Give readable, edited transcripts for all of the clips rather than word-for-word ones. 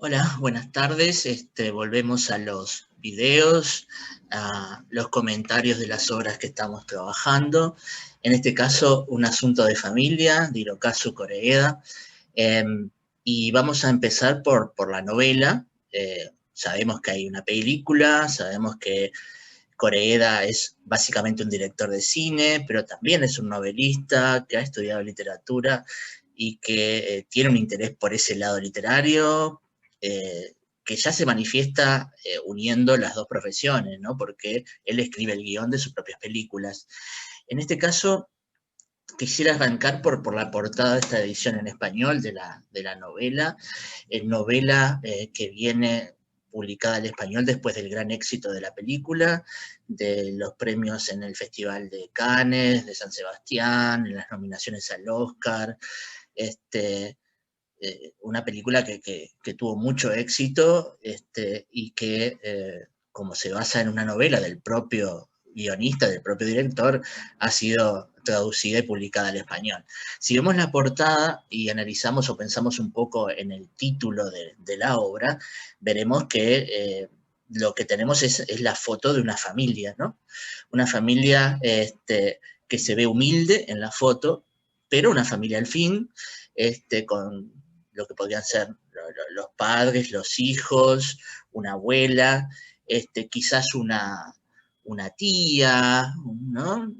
Hola, buenas tardes. Volvemos a los videos, a los comentarios de las obras que estamos trabajando. En este caso, Un asunto de familia, de Hirokazu Koreeda. Eh, y vamos a empezar por la novela. Sabemos que hay una película, sabemos que Koreeda es básicamente un director de cine, pero también es un novelista que ha estudiado literatura y que tiene un interés por ese lado literario, que ya se manifiesta uniendo las dos profesiones, ¿no? Porque él escribe el guión de sus propias películas. En este caso, quisiera arrancar por la portada de esta edición en español de la novela, novela que viene publicada al español después del gran éxito de la película, de los premios en el Festival de Cannes, de San Sebastián, en las nominaciones al Oscar, una película que tuvo mucho éxito y que, como se basa en una novela del propio guionista, del propio director, ha sido traducida y publicada al español. Si vemos la portada y analizamos o pensamos un poco en el título de la obra, veremos que lo que tenemos es la foto de una familia, ¿no? Una familia que se ve humilde en la foto, pero una familia al fin, con lo que podrían ser los padres, los hijos, una abuela, quizás una tía, ¿no?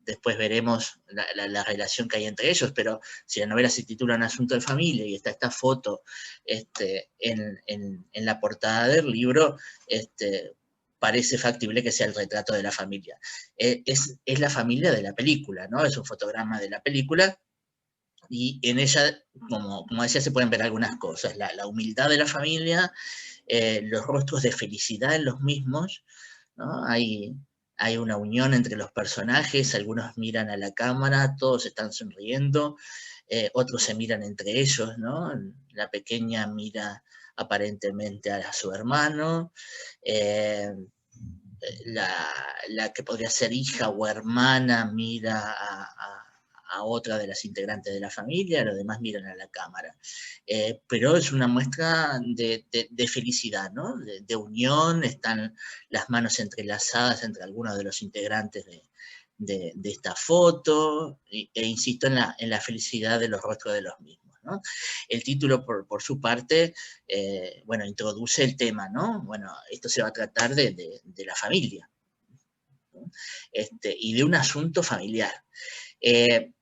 Después veremos la relación que hay entre ellos, pero si la novela se titula Un asunto de familia y está esta foto en la portada del libro, parece factible que sea el retrato de la familia. Es la familia de la película, ¿no? Es un fotograma de la película y en ella, como decía, se pueden ver algunas cosas, la humildad de la familia, los rostros de felicidad en los mismos, ¿no? Hay una unión entre los personajes, algunos miran a la cámara, todos están sonriendo, otros se miran entre ellos, ¿no? La pequeña mira aparentemente a su hermano, eh, la que podría ser hija o hermana mira a otra de las integrantes de la familia, los demás miran a la cámara. Pero es una muestra de felicidad, ¿no? De unión, están las manos entrelazadas entre algunos de los integrantes de esta foto, e insisto en la felicidad de los rostros de los mismos, ¿no? El título, por su parte, bueno, introduce el tema, ¿no? Bueno, esto se va a tratar de la familia, ¿no? Y de un asunto familiar. Eh,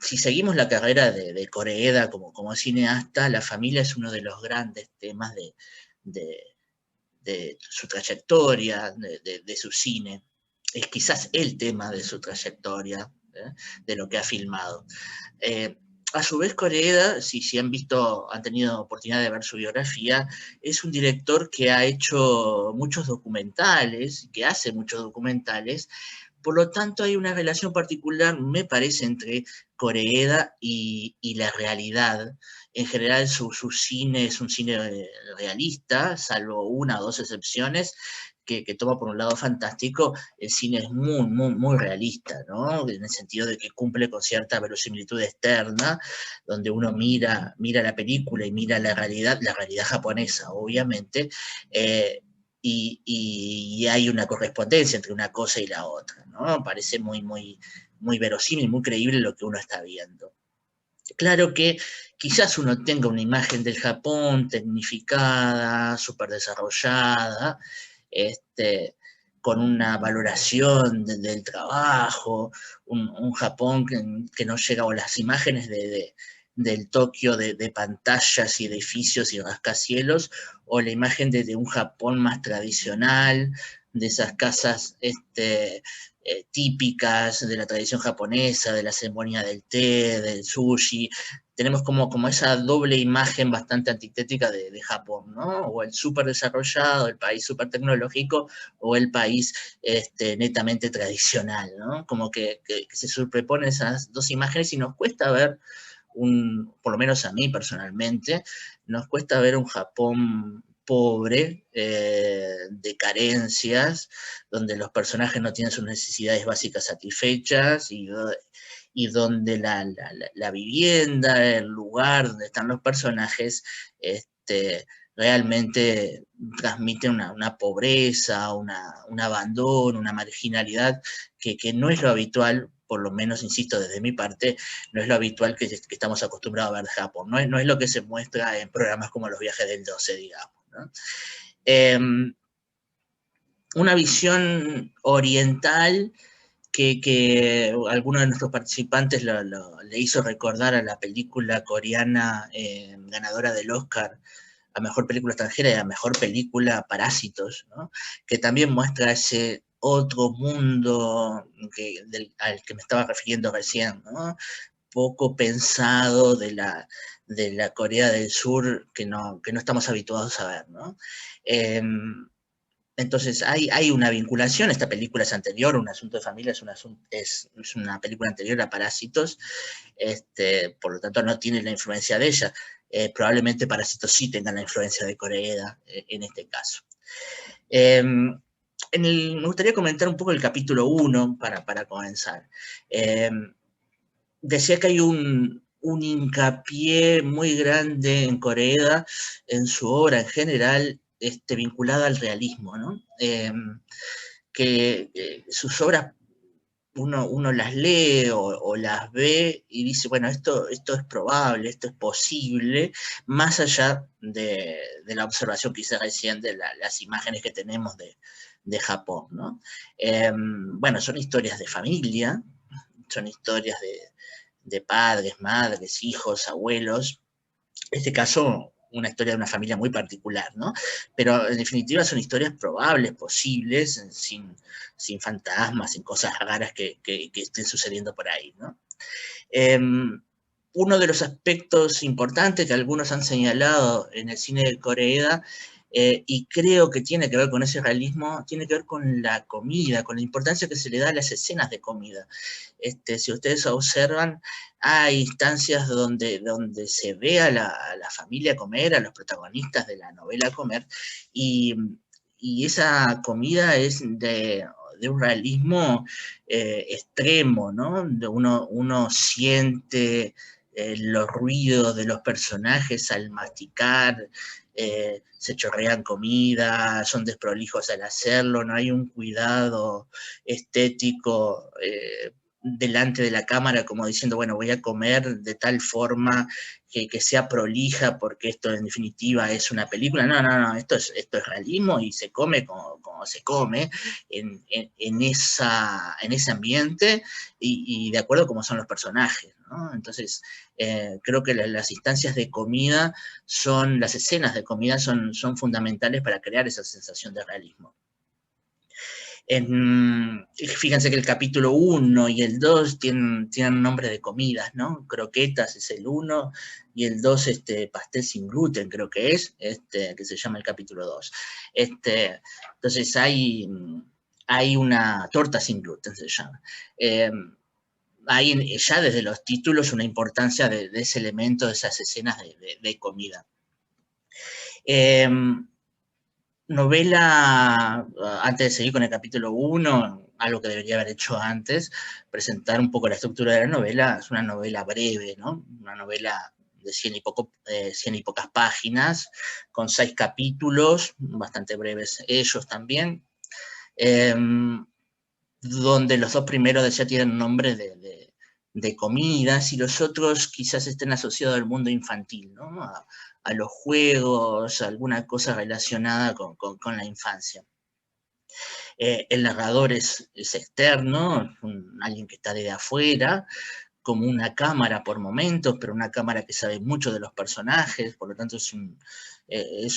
si seguimos la carrera de Koreeda como cineasta, la familia es uno de los grandes temas de, de su trayectoria, de su cine. Es quizás el tema de su trayectoria, de lo que ha filmado. Eh, a su vez, Koreeda, si han tenido oportunidad de ver su biografía, es un director que ha hecho muchos documentales, que hace muchos documentales. Por lo tanto, hay una relación particular, me parece, entre Koreeda y la realidad. En general, su cine es un cine realista, salvo una o dos excepciones, que toma por un lado fantástico. El cine es muy realista, ¿no? En el sentido de que cumple con cierta verosimilitud externa, donde uno mira la película y mira la realidad japonesa, obviamente, y hay una correspondencia entre una cosa y la otra, ¿no? Parece muy verosímil, muy creíble lo que uno está viendo. Claro que quizás uno tenga una imagen del Japón tecnificada, súper desarrollada, con una valoración del trabajo, un Japón que no llega, o las imágenes del Tokio de pantallas y edificios y rascacielos, o la imagen de un Japón más tradicional, de esas casas típicas de la tradición japonesa, de la ceremonia del té, del sushi. Tenemos como esa doble imagen bastante antitética de Japón, ¿no? O el súper desarrollado, el país súper tecnológico, o el país netamente tradicional, ¿no? Como que se superponen esas dos imágenes y nos cuesta ver por lo menos a mí personalmente, nos cuesta ver un Japón pobre, de carencias, donde los personajes no tienen sus necesidades básicas satisfechas y donde la vivienda, el lugar donde están los personajes, realmente transmiten una pobreza, un abandono, una marginalidad que no es lo habitual, por lo menos, insisto, desde mi parte, no es lo habitual que estamos acostumbrados a ver de Japón. No es lo que se muestra en programas como Los viajes del 12, digamos, ¿no? Una visión oriental que alguno de nuestros participantes le hizo recordar a la película coreana ganadora del Oscar a Mejor Película Extranjera y a Mejor Película Parásitos, ¿no? Que también muestra ese otro mundo al que me estaba refiriendo recién, ¿no? Poco pensado de la Corea del Sur que no estamos habituados a ver, ¿no? Entonces hay una vinculación, esta película es anterior, Un asunto de familia es una película anterior a Parásitos, por lo tanto no tiene la influencia de ella. Probablemente Parásitos sí tenga la influencia de Corea en este caso. Me gustaría comentar un poco el capítulo 1 para comenzar. Decía que hay un hincapié muy grande en Corea, en su obra en general, vinculada al realismo, ¿no? Que sus obras uno las lee o las ve y dice, bueno, esto es probable, esto es posible, más allá de la observación que hice recién de las imágenes que tenemos de Japón, ¿no? Bueno, son historias de familia, son historias de padres, madres, hijos, abuelos. En este caso, una historia de una familia muy particular, ¿no? Pero en definitiva son historias probables, posibles, sin fantasmas, sin cosas raras que estén sucediendo por ahí, ¿no? Uno de los aspectos importantes que algunos han señalado en el cine de Corea, y creo que tiene que ver con ese realismo, tiene que ver con la comida, con la importancia que se le da a las escenas de comida. Si ustedes observan, hay instancias donde se ve a la familia comer, a los protagonistas de la novela comer, y esa comida es de un realismo extremo, ¿no? Uno siente los ruidos de los personajes al masticar, se chorrean comida, son desprolijos al hacerlo, no hay un cuidado estético delante de la cámara como diciendo, bueno, voy a comer de tal forma que sea prolija porque esto en definitiva es una película. No, esto es realismo y se come como se come en ese ambiente y de acuerdo como son los personajes, ¿no? Entonces, creo que las instancias de comida las escenas de comida son fundamentales para crear esa sensación de realismo. Fíjense que el capítulo 1 y el 2 tienen nombre de comidas, ¿no? Croquetas es el 1 y el 2 pastel sin gluten, creo que es, que se llama el capítulo 2. Entonces hay una torta sin gluten, se llama. Hay ya desde los títulos una importancia de ese elemento, de esas escenas de comida. Novela, antes de seguir con el capítulo 1, algo que debería haber hecho antes, presentar un poco la estructura de la novela. Es una novela breve, ¿no? Una novela de 100 y pocas páginas, con 6 capítulos, bastante breves ellos también, donde los 2 primeros ya tienen nombre de comidas y los otros quizás estén asociados al mundo infantil, ¿no? A los juegos, a alguna cosa relacionada con la infancia. El narrador es externo, alguien que está desde afuera, como una cámara por momentos, pero una cámara que sabe mucho de los personajes, por lo tanto es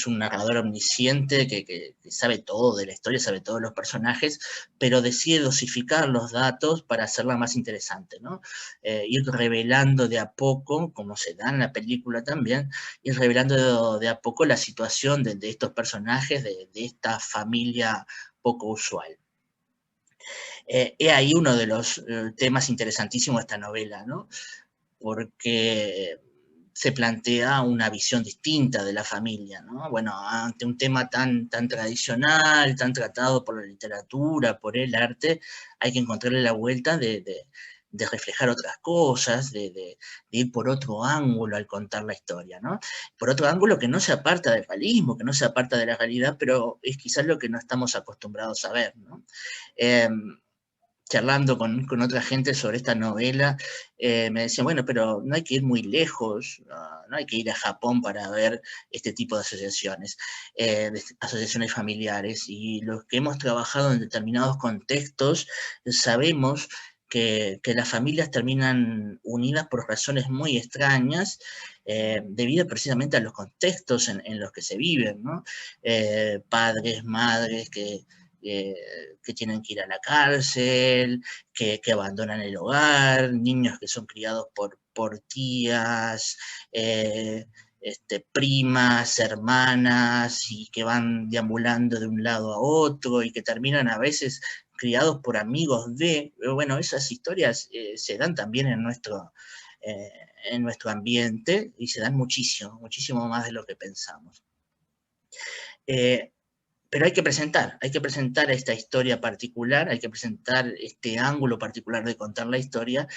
un narrador omnisciente que sabe todo de la historia, sabe todos los personajes, pero decide dosificar los datos para hacerla más interesante, ¿no? Ir revelando de a poco, como se da en la película también, ir revelando de a poco la situación de estos personajes, de esta familia poco usual. Ahí uno de los temas interesantísimos de esta novela, ¿no? Porque se plantea una visión distinta de la familia, ¿no? Bueno, ante un tema tan tradicional, tan tratado por la literatura, por el arte, hay que encontrarle la vuelta de de reflejar otras cosas, de ir por otro ángulo al contar la historia, ¿no? Por otro ángulo que no se aparta del realismo, que no se aparta de la realidad, pero es quizás lo que no estamos acostumbrados a ver, ¿no? Charlando con otra gente sobre esta novela, me decían, bueno, pero no hay que ir muy lejos, no hay que ir a Japón para ver este tipo de asociaciones familiares, y los que hemos trabajado en determinados contextos sabemos que las familias terminan unidas por razones muy extrañas, debido precisamente a los contextos en los que se viven, ¿no? Padres, madres que tienen que ir a la cárcel, que abandonan el hogar, niños que son criados por tías, primas, hermanas, y que van deambulando de un lado a otro y que terminan a veces criados por amigos bueno, esas historias se dan también eh, en nuestro ambiente, y se dan muchísimo, muchísimo más de lo que pensamos. Pero hay que presentar esta historia particular, hay que presentar este ángulo particular de contar la historia,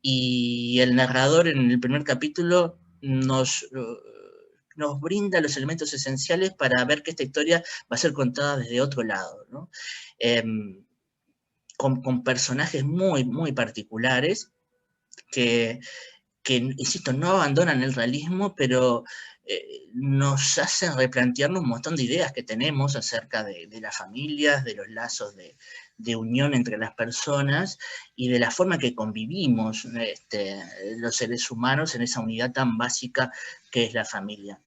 y el narrador en el primer capítulo nos brinda los elementos esenciales para ver que esta historia va a ser contada desde otro lado, ¿no? Con personajes muy, muy particulares que, insisto, no abandonan el realismo, pero nos hacen replantearnos un montón de ideas que tenemos acerca de las familias, de los lazos de unión entre las personas y de la forma que convivimos los seres humanos en esa unidad tan básica que es la familia.